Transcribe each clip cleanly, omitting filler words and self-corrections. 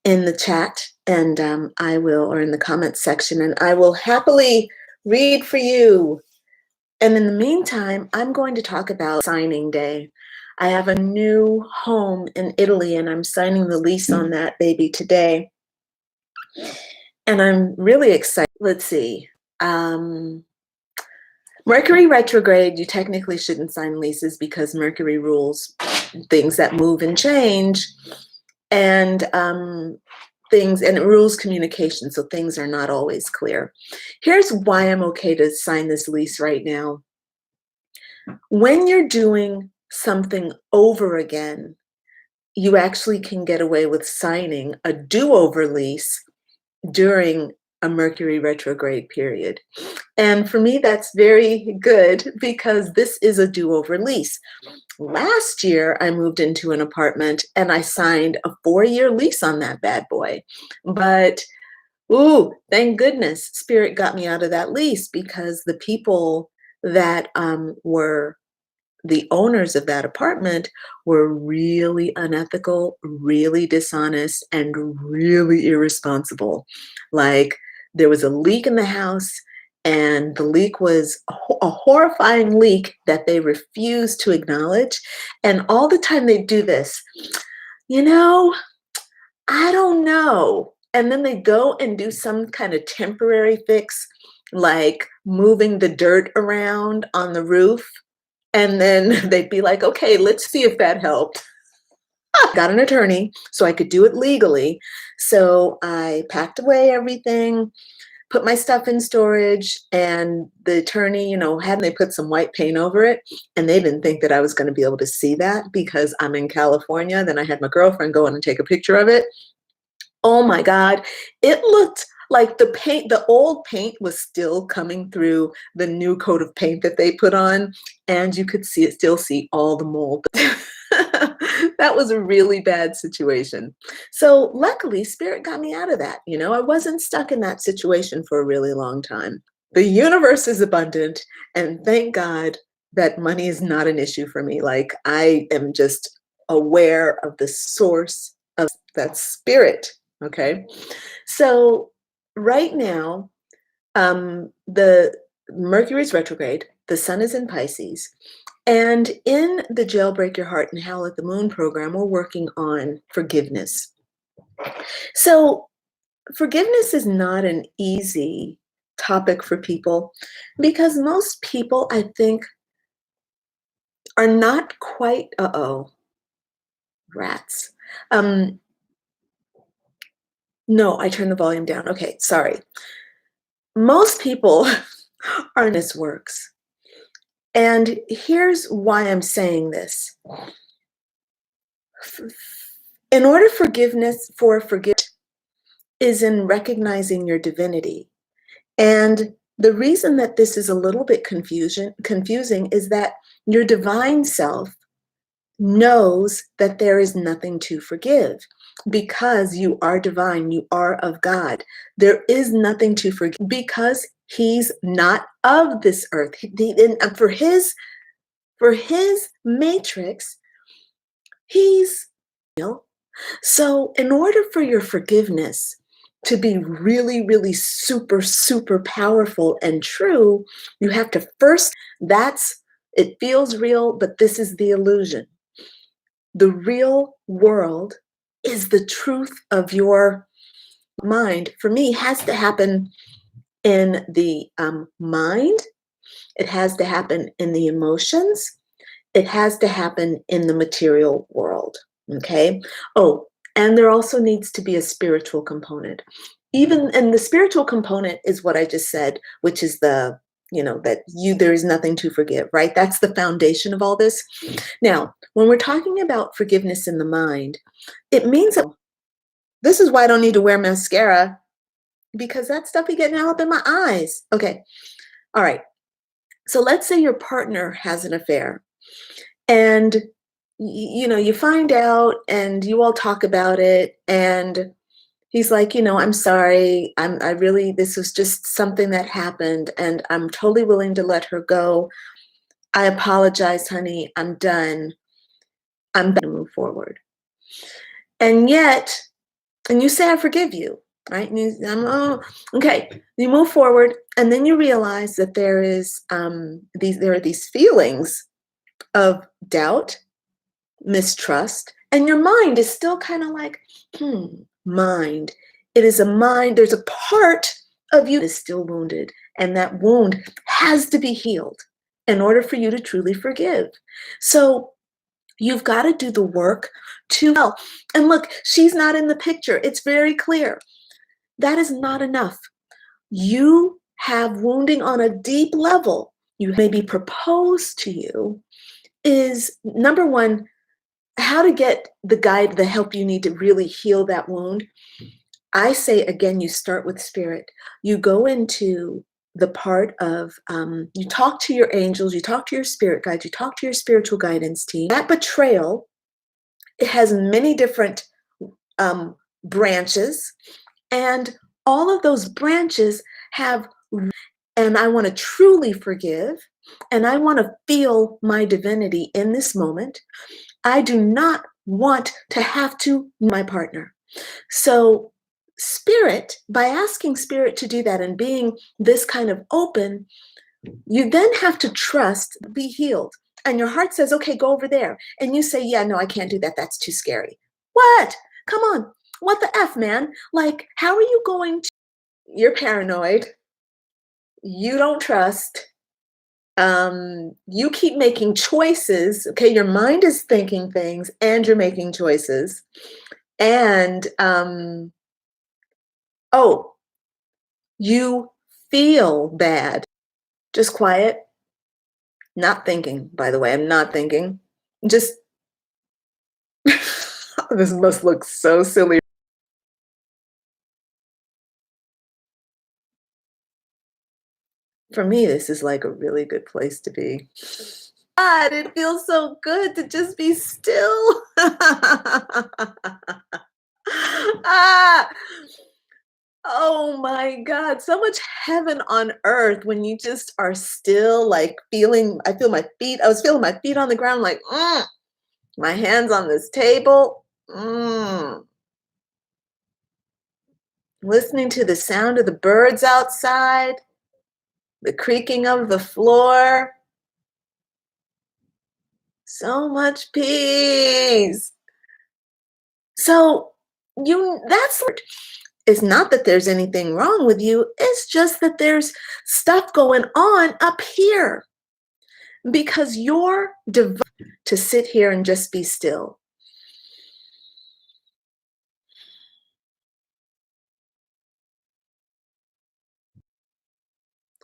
in the chat, and I will, or in the comments section, and I will happily read for you. And in the meantime, I'm going to talk about signing day. I have a new home in Italy, and I'm signing the lease on that baby today. And I'm really excited. Let's see. Mercury retrograde, you technically shouldn't sign leases because Mercury rules things that move and change, and things, and it rules communication, so things are not always clear. Here's why I'm okay to sign this lease right now. When you're doing something over again, you actually can get away with signing a do-over lease during a Mercury retrograde period. And for me, that's very good because this is a do-over lease. Last year, I moved into an apartment and I signed a 4-year lease on that bad boy. But, ooh, thank goodness Spirit got me out of that lease, because the people that were the owners of that apartment were really unethical, really dishonest, and really irresponsible. Like, there was a leak in the house, and the leak was a horrifying leak that they refused to acknowledge. And all the time they do this, I don't know. And then they go and do some kind of temporary fix, like moving the dirt around on the roof. And then they'd be like, okay, let's see if that helped. Got an attorney so I could do it legally. So I packed away everything, put my stuff in storage, and the attorney, had they put some white paint over it, and they didn't think that I was going to be able to see that because I'm in California. Then I had my girlfriend go in and take a picture of it. Oh my God, it looked like the old paint was still coming through the new coat of paint that they put on, and you could still see all the mold. That was a really bad situation. So luckily, Spirit got me out of that. I wasn't stuck in that situation for a really long time. The universe is abundant, and thank God that money is not an issue for me. Like, I am just aware of the source of that Spirit. Okay, so right now, the Mercury is retrograde, the sun is in Pisces, and in the Jailbreak Your Heart and Howl at the Moon program, we're working on forgiveness. So forgiveness is not an easy topic for people, because most people, I think, are not quite, rats. No, I turned the volume down. Okay, sorry. Most people are in this works. And here's why I'm saying this. In order for forgiveness is in recognizing your divinity. And the reason that this is a little bit confusing is that your divine self knows that there is nothing to forgive, because you are divine, you are of God. There is nothing to forgive because he's not of this earth. For his matrix, he's real. So in order for your forgiveness to be really, really super, super powerful and true, you have to first, it feels real, but this is the illusion. The real world is the truth of your mind. For me, has to happen in the mind. It has to happen in the emotions. It has to happen in the material world. Okay. Oh, and there also needs to be a spiritual component. And the spiritual component is what I just said, which is there is nothing to forgive, right? That's the foundation of all this. Now, when we're talking about forgiveness in the mind, it means that this is why I don't need to wear mascara, because that stuff be getting all up in my eyes. Okay. All right. So let's say your partner has an affair, and you find out and you all talk about it, and he's like, I'm sorry. This was just something that happened, and I'm totally willing to let her go. I apologize, honey. I'm done. I'm going to move forward. And yet and you say, I forgive you, right? And oh, okay, you move forward, and then you realize that there are these feelings of doubt, mistrust, and your mind is still kind of like, mind. It is a mind, there's a part of you that is still wounded, and that wound has to be healed in order for you to truly forgive. So you've got to do the work to help. And look, she's not in the picture. It's very clear. That is not enough. You have wounding on a deep level. You may be proposed to you is number one, how to get the help you need to really heal that wound. I say again, you start with spirit. You go into the part of, you talk to your angels, you talk to your spirit guides, you talk to your spiritual guidance team. That betrayal, it has many different branches, and all of those branches have, and I want to truly forgive, and I want to feel my divinity in this moment. I do not want to have to my partner. So spirit, by asking spirit to do that and being this kind of open, you then have to trust, be healed. And your heart says, okay, go over there. And you say, yeah, no, I can't do that. That's too scary. What? Come on. What the F, man? Like, how are you going to? You're paranoid. You don't trust. You keep making choices. Okay, your mind is thinking things and you're making choices. And, oh, you feel bad. Just quiet. Not thinking, by the way. I'm not thinking. Just, this must look so silly. For me, this is like a really good place to be. God, it feels so good to just be still. Ah, oh my God, so much heaven on earth when you just are still, like feeling, I feel my feet, I was feeling my feet on the ground, like, my hands on this table, listening to the sound of the birds outside, the creaking of the floor. So much peace. So it's not that there's anything wrong with you. It's just that there's stuff going on up here because you're devoted to sit here and just be still.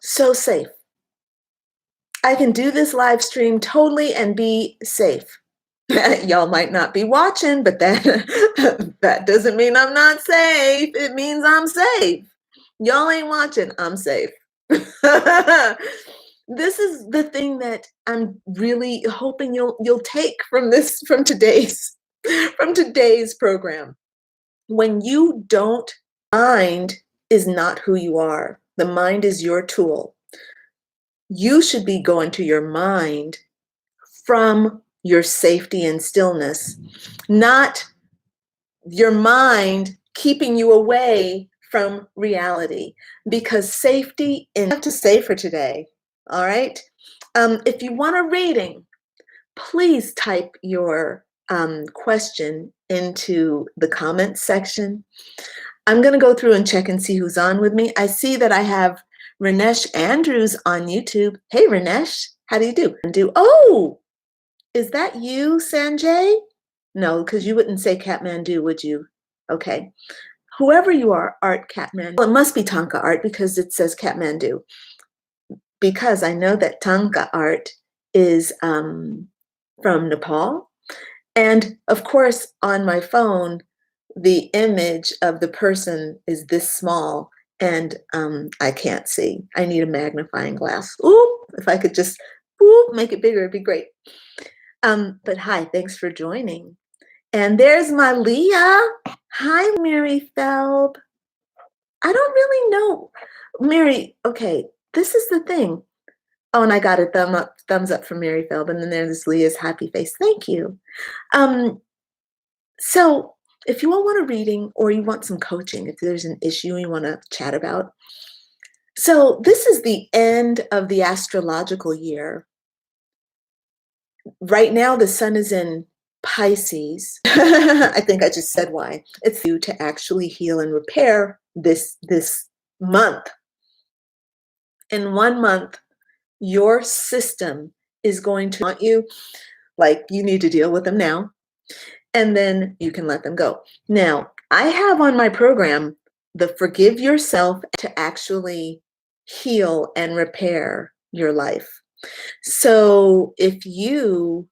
So safe. I can do this live stream totally and be safe. Y'all might not be watching, but that doesn't mean I'm not safe. It means I'm safe. Y'all ain't watching, I'm safe. This is the thing that I'm really hoping you'll take from today's program. When you don't, mind is not who you are. The mind is your tool. You should be going to your mind from your safety and stillness, not your mind keeping you away from reality, because safety I have to say for today. All right. If you want a reading, please type your question into the comments section. I'm going to go through and check and see who's on with me. I see that I have Ranesh Andrews on YouTube. Hey, Ranesh, how do you do? Oh, is that you, Sanjay? No, because you wouldn't say Kathmandu, would you? Okay. Whoever you are, Art Kathmandu. Well, it must be Tanka Art because it says Kathmandu. Because I know that Tanka Art is from Nepal. And of course, on my phone, the image of the person is this small and I can't see. I need a magnifying glass. Ooh, if I could just make it bigger, it'd be great. But hi, thanks for joining. And there's my Leah. Hi, Mary Felb. I don't really know. Mary, okay, this is the thing. Oh, and I got a thumbs up from Mary Felb. And then there's Leah's happy face. Thank you. So if you all want a reading or you want some coaching, if there's an issue you want to chat about. So this is the end of the astrological year. Right now, the sun is in Pisces. I think I just said why. It's you to actually heal and repair this month. In 1 month, your system is going to want you, like you need to deal with them now, and then you can let them go. Now, I have on my program the Forgive Yourself to actually heal and repair your life. So if you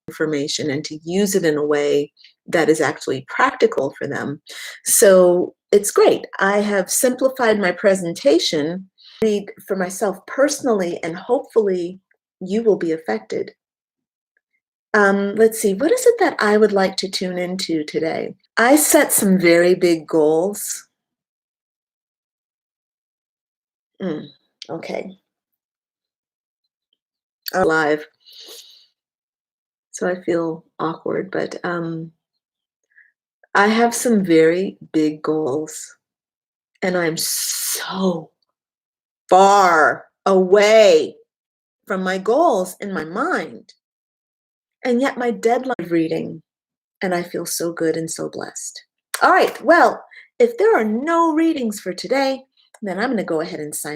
information and to use it in a way that is actually practical for them. So it's great. I have simplified my presentation, read for myself personally, and hopefully you will be affected. Let's see, what is it that I would like to tune into today? I set some very big goals. Okay. I'm live. So I feel awkward, but I have some very big goals, and I'm so far away from my goals in my mind. And yet my deadline is reading, and I feel so good and so blessed. All right, well, if there are no readings for today, then I'm going to go ahead and sign